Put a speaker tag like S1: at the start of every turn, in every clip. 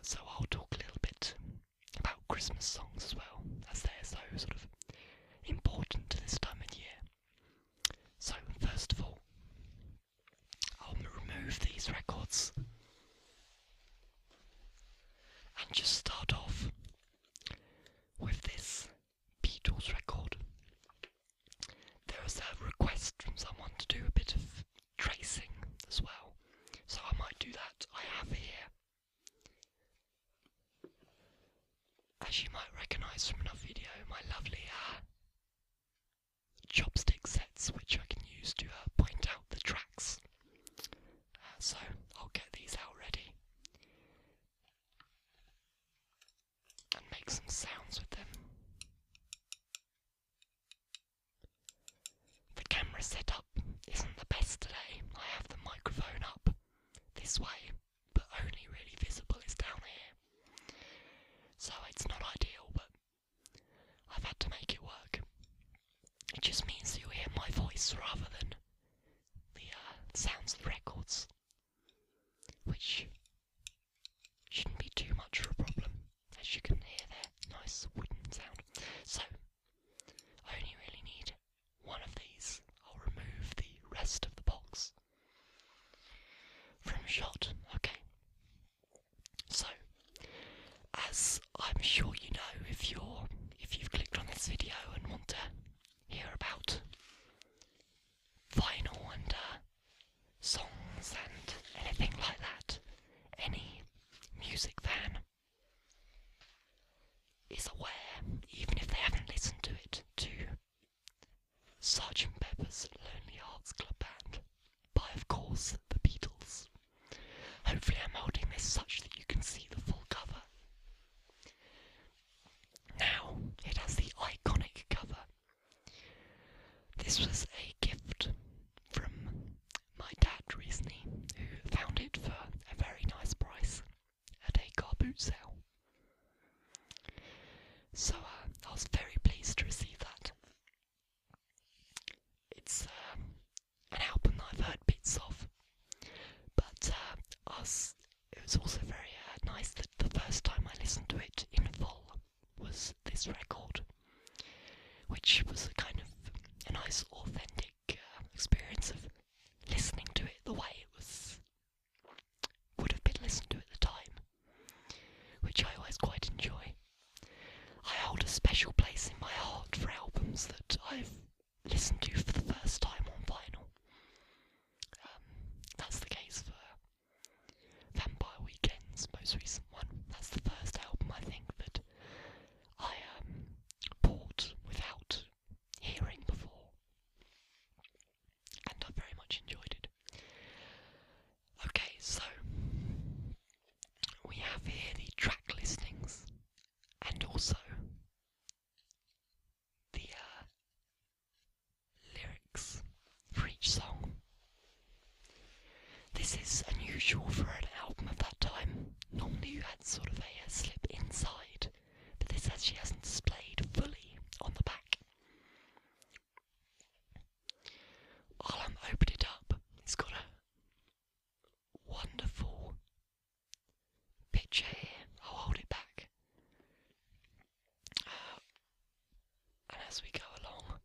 S1: So I'll talk a little bit about Christmas songs as well, as they're so sort of important to this time of year. So first of all, I'll remove these records and just start off with this Beatles record. There was a request from someone to do a bit of tracing as well, so I might do that. I have here, as you might recognise from another video, my lovely chopstick sets, which I can use to point out the tracks. So I'll get these out ready and make some sounds with them. The camera setup isn't the best today. I have the microphone up this way, but only really visible is down here. So it's not ideal, but I've had to make it work. It just means you'll hear my voice rather than the sounds of the records, which shouldn't be too much of a problem, as you can hear their nice wooden sound. So, I only really need one of these. I'll remove the rest of the box from shot. Okay. So, as I'm sure you know, if you've clicked on this video and want to hear about vinyl and songs and anything like that, any music fan is aware, even if they haven't listened to it, to Sgt. Pepper's Lonely Hearts Club Band by, of course, the Beatles. Hopefully I'm holding this such that you can see the full cover. Now, it has the iconic cover. This was a gift from my dad recently, who found it for a very nice price at a car boot sale. So I was very pleased to receive that. It's an album that I've heard bits of, but it was also very nice that the first time I listened to it in full was this record, which was a kind of a nice authentic experience of listening to it the way it would have been listened to at the time, which I always quite enjoy. I hold a special place in my heart for albums that I've listened to for the first time on vinyl. That's the case for Vampire Weekend's most recent one. That's the first album, I think, that I bought without hearing before, and I very much enjoyed it. Okay, so we have here the track listings and also the lyrics for each song. This is unusual for an album of that time. Normally you had sort of a slip inside, but this actually hasn't displayed fully on the back. I'll open it up. It's got a wonderful picture here. I'll hold it back. And as we go along,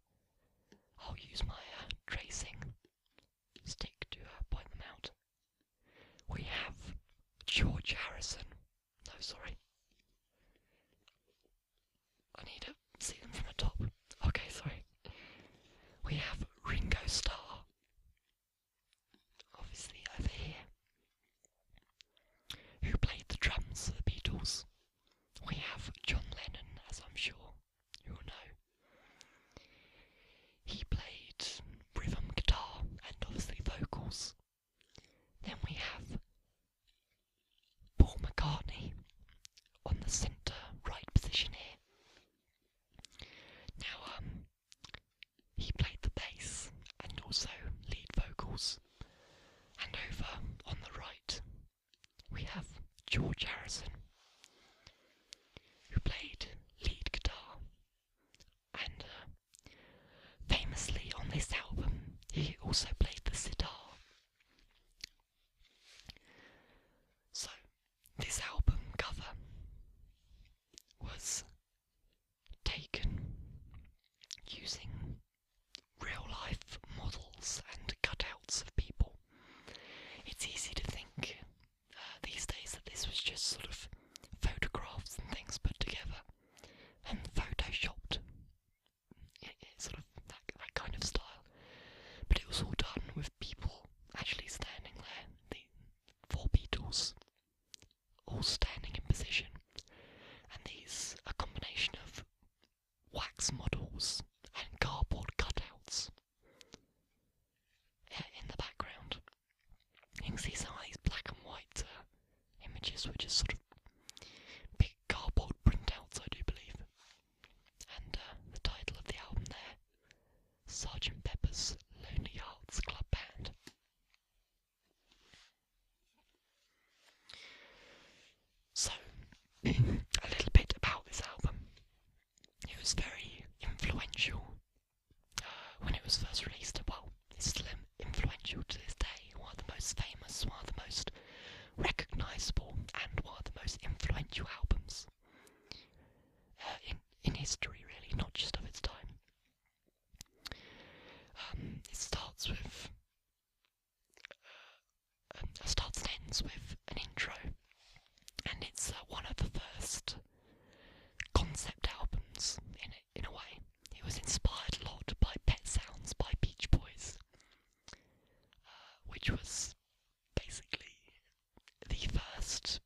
S1: I'll use my tracing stick to point them out. We have George Harrison. No, sorry. I need to see them from the top. Okay, sorry. We have Ringo Starr, obviously over here, who played the drums for the Beatles. We have John Lennon, as I'm sure you will know. He played rhythm guitar and obviously vocals. Then we have Paul McCartney on the centre right position here. Now, he played the bass and also lead vocals. And over on the right, we have George Harrison, who played lead guitar. And famously on this album, he also played the sitar. So, this album cover just sort of photographs and things put together and photoshopped. It's sort of that kind of style. But it was all done with people actually standing there. The 4 Beatles all standing in position. And these a combination of wax models and cardboard cutouts in the background. You can see some of these black and white images, which is sort of big cardboard printouts, I do believe. And the title of the album there, Sergeant Pepper's Lonely Hearts Club Band. So, a little bit about this album. It was very influential when it was first released. Well, it's still influential to this day. One of the most famous, one of the most recognisable, and one of the most influential albums in history, really, not just of its time. It starts and ends with an intro, and it's one of the first concept albums in a way. It was inspired a lot by Pet Sounds by Beach Boys, which was basically the first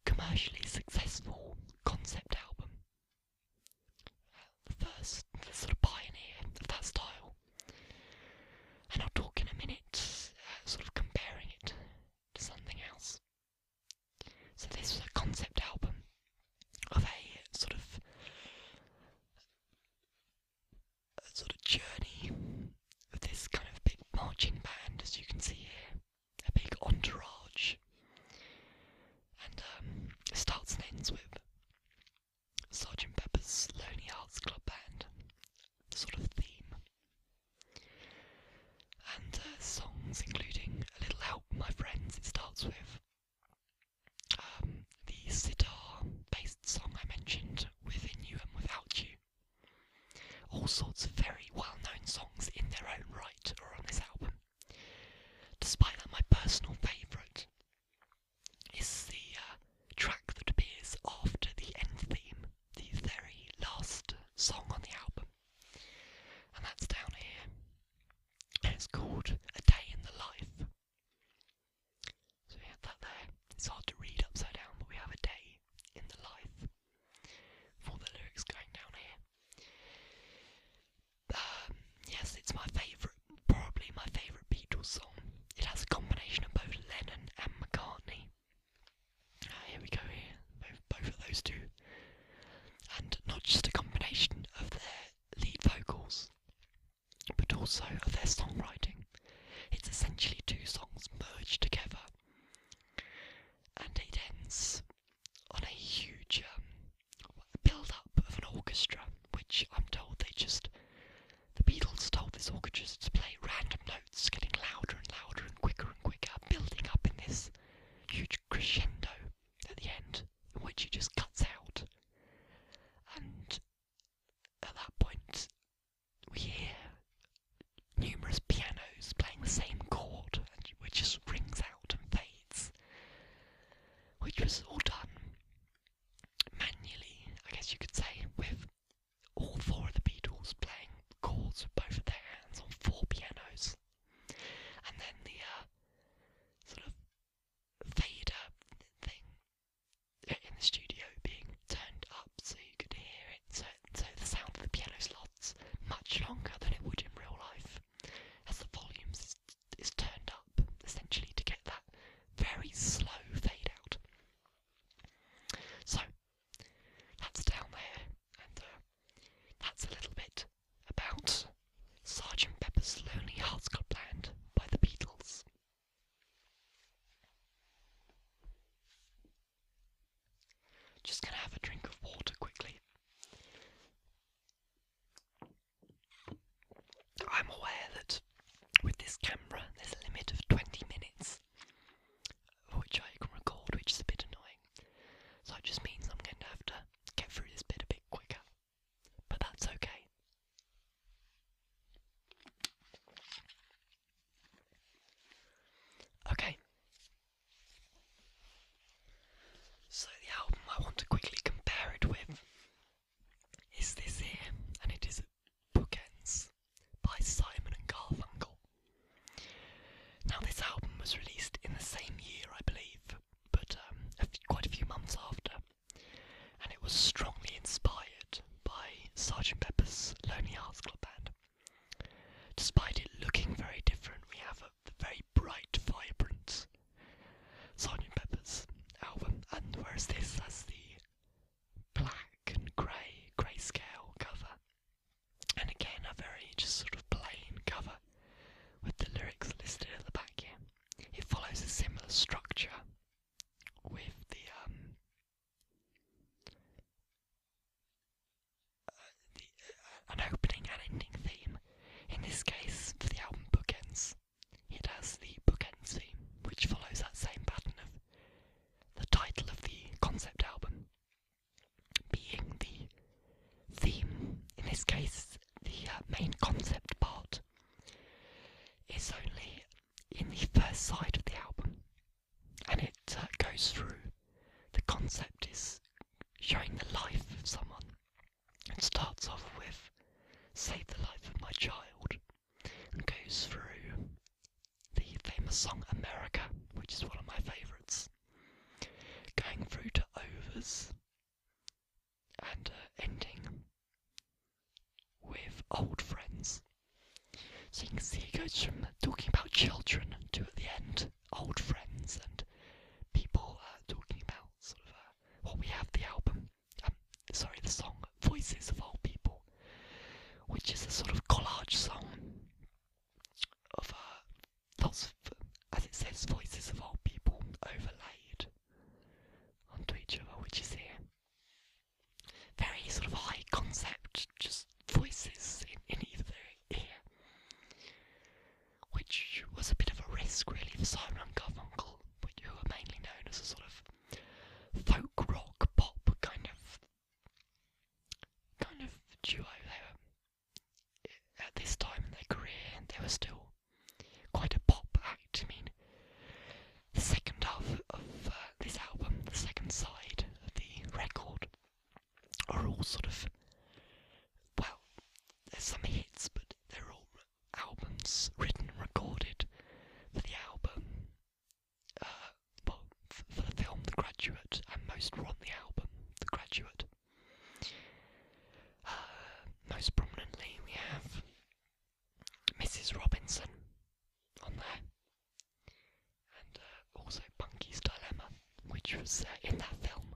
S1: commercially successful concept album. The sort of pioneer of that style. And I'll talk in a minute, sort of comparing it to something else. So this was a concept album of a sort of journey of this kind of big marching band, as you can see here, a big entourage, and it starts and ends with Sergeant Pepper's Lonely Hearts Club Band sort of theme, and songs including A Little Help, My Friends. It starts with the sitar-based song I mentioned, Within You and Without You. All sorts of very well-known songs in their own right are on this album. Despite that, my personal favourite is the track that appears after the end theme, the very last song on the album. And that's down here. And it's called A Day in the Life. So we have that there. It's hard to read upside down, but we have A Day in the Life for the lyrics going down here. Yes, it's my favourite, probably my favourite Beatles song. It has a combination of both Lennon and McCartney. Here we go here, both of those two. And not just a combination of their lead vocals, but also of their songwriting. It's essentially 2 songs merged together. And it ends on a huge build-up of an orchestra, which I'm told the Beatles told this orchestra to play random notes, getting louder and louder and quicker, building up in this huge crescendo at the end, in which it just cuts out. And at that point, we hear numerous pianos playing the same chord, which just rings out and fades, which was all done manually, I guess you could say, with all 4 of the Beatles playing chords with both of their hands on 4 pianos, and then the sort of fader thing in the studio being turned up so you could hear it, so the sound of the piano slots much longer than it would in real life, as the volume is turned up, essentially to get that very slow fade out. So, that's down there. So the album I want to quickly compare it with is this here, and it is Bookends by Simon and Garfunkel. Now this album was released in the same year, I believe, but quite a few months after, and it was strongly inspired by Sgt. Pepper's Lonely Hearts Club Band. Despite it looking very different, we have a very bright, vibrant Sgt. Pepper's album, and whereas this has the black and grayscale cover, and again a very just sort of plain cover with the lyrics listed at the back here. It follows a similar structure with an opening and ending theme. In this case, for the album Bookends, it has the Bookends theme, which follows that same pattern of the title of the concept album being the theme. In this case, the main concept part is only in the first side of the album, and it goes through. The concept is showing the life of someone. It starts off with "Save the Life of My Child" and goes through the famous song "America," which is one of my favourites, going through to "Overs" and ending with "Old Friends." So you can see it goes from talking about children to, at the end, old friends and people talking about sort of what we have the album, the song "Voices of Old People," which is a sort of collage song of lots of, as it says, voices of old people overlaid onto each other, which is here. Very sort of high concept, just voices in either ear, which was a bit of a risk really for Simon and Garfunkel, who are mainly known as a sort of folk rock pop kind of duo. They were, at this time in their career, they were still quite a pop act. I mean, the second half of this album, the second side of the record, are all sort of, well, there's some hits, but they're all albums written and recorded for the album, for the film The Graduate, and most were on the album The Graduate. Most prominently we have Mrs. Robinson on there, and also Punky's Dilemma, which was in that film,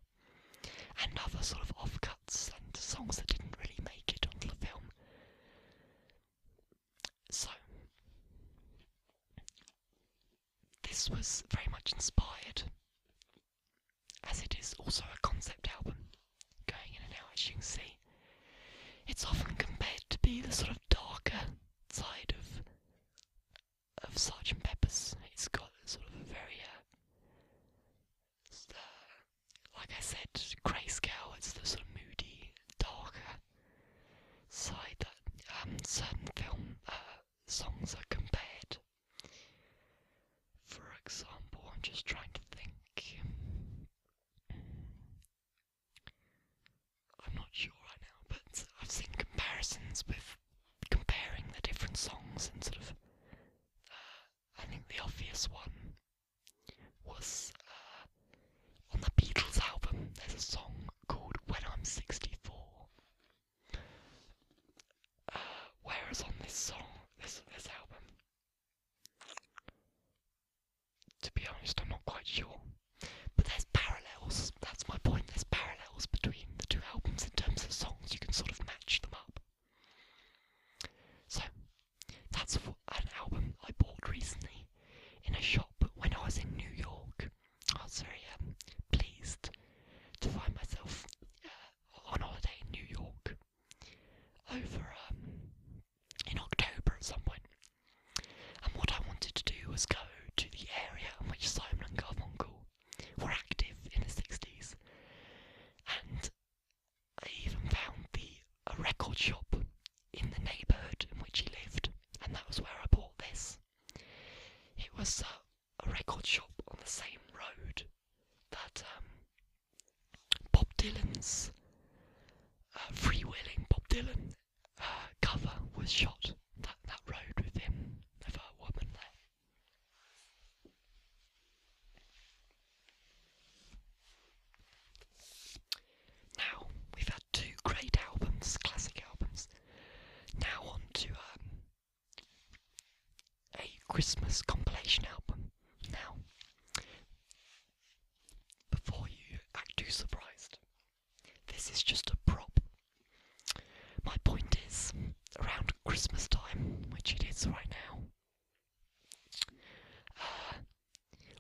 S1: and other sort of offcuts and songs that didn't really make it onto the film. So this was very much inspired, as it is also a concept album, going in and out, as you can see. It's often compared to be the sort of darker side of Sgt. Pepper's. It's got sort of a very, like I said, grayscale. It's the sort of moody, darker side that certain film songs are compared. For example, I'm just trying to think. I'm not sure right now, but I've seen comparisons with comparing the different songs, and sort of I think the obvious one was on the Beatles album. There's a song called "When I'm 64," whereas on this album, to be honest, I'm not quite sure, but there's parallels. That's my point. There's parallels between the two albums in terms of songs. You can sort of match them up. So that's an album I bought recently in a shop when I was in New York. I was very pleased to find myself on holiday in New York over in October at some point. And what I wanted to do was go to the area in which Simon and Garfunkel Dylan's freewheeling Bob Dylan cover was shot. That road with him, with a woman there. Now, we've had two great albums, classic albums. Now on to a Christmas compilation album. Now, before you act too surprised, this is just a prop. My point is, around Christmas time, which it is right now,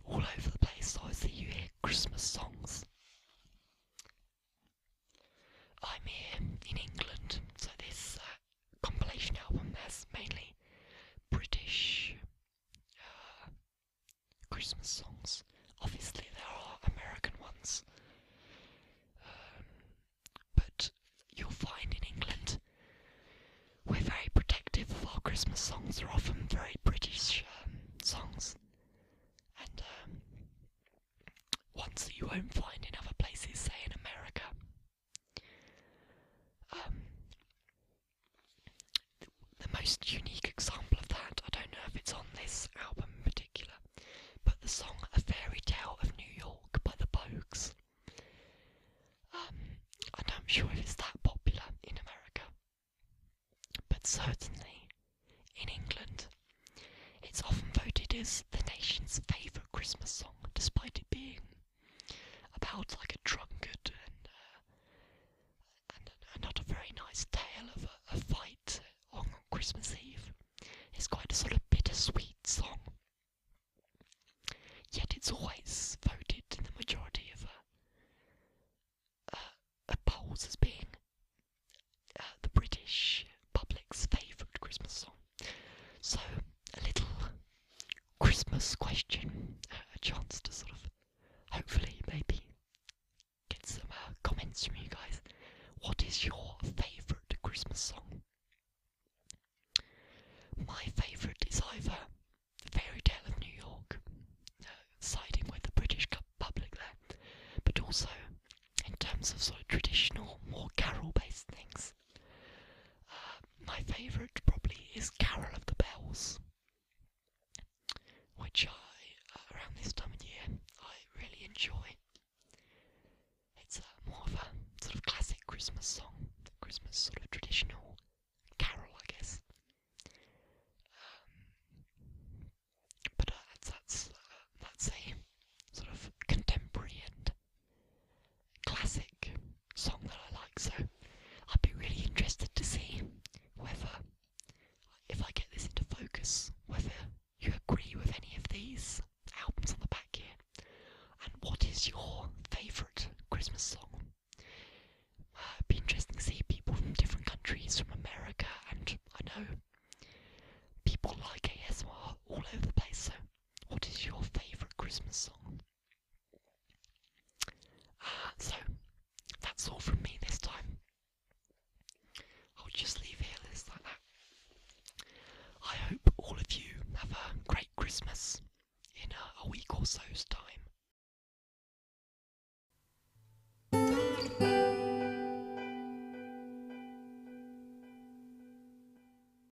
S1: all over the place, obviously you hear Christmas songs. I'm here in England, so this compilation album has mainly British Christmas songs. Obviously there are American ones, but you'll find in England we're very protective of our Christmas songs. They're often very British songs, and ones that you won't find in other places, say in America. The most unique example of that, I don't know if it's on this album in particular, but the song A Fairy Tale of New York by the Bogues. I'm not sure if it's that popular in America, but certainly in England it's often voted as the nation's favourite Christmas song, despite it being about like a drunkard and not a very nice tale of a fight on Christmas Eve. It's quite a sort of bittersweet song, yet it's always voted in the majority of polls as being the British public's favourite Christmas song. So a little Christmas question, a chance to sort of hopefully maybe get some comments from you guys. What is your favourite Christmas song? My favourite is either The Fairy Tale of New York, siding with the British public there, but also in terms of sort of traditional, more carol-based things. My favourite probably is Carol of the Bells, which around this time of year, I really enjoy. It's more of a sort of classic Christmas song, Christmas sort of traditional carol, I guess. But that's a sort of contemporary and classic song that I like, so I'd be really interested to see whether, if I get this into focus, whether you agree with any of these albums on the back here, and what is your favourite Christmas song?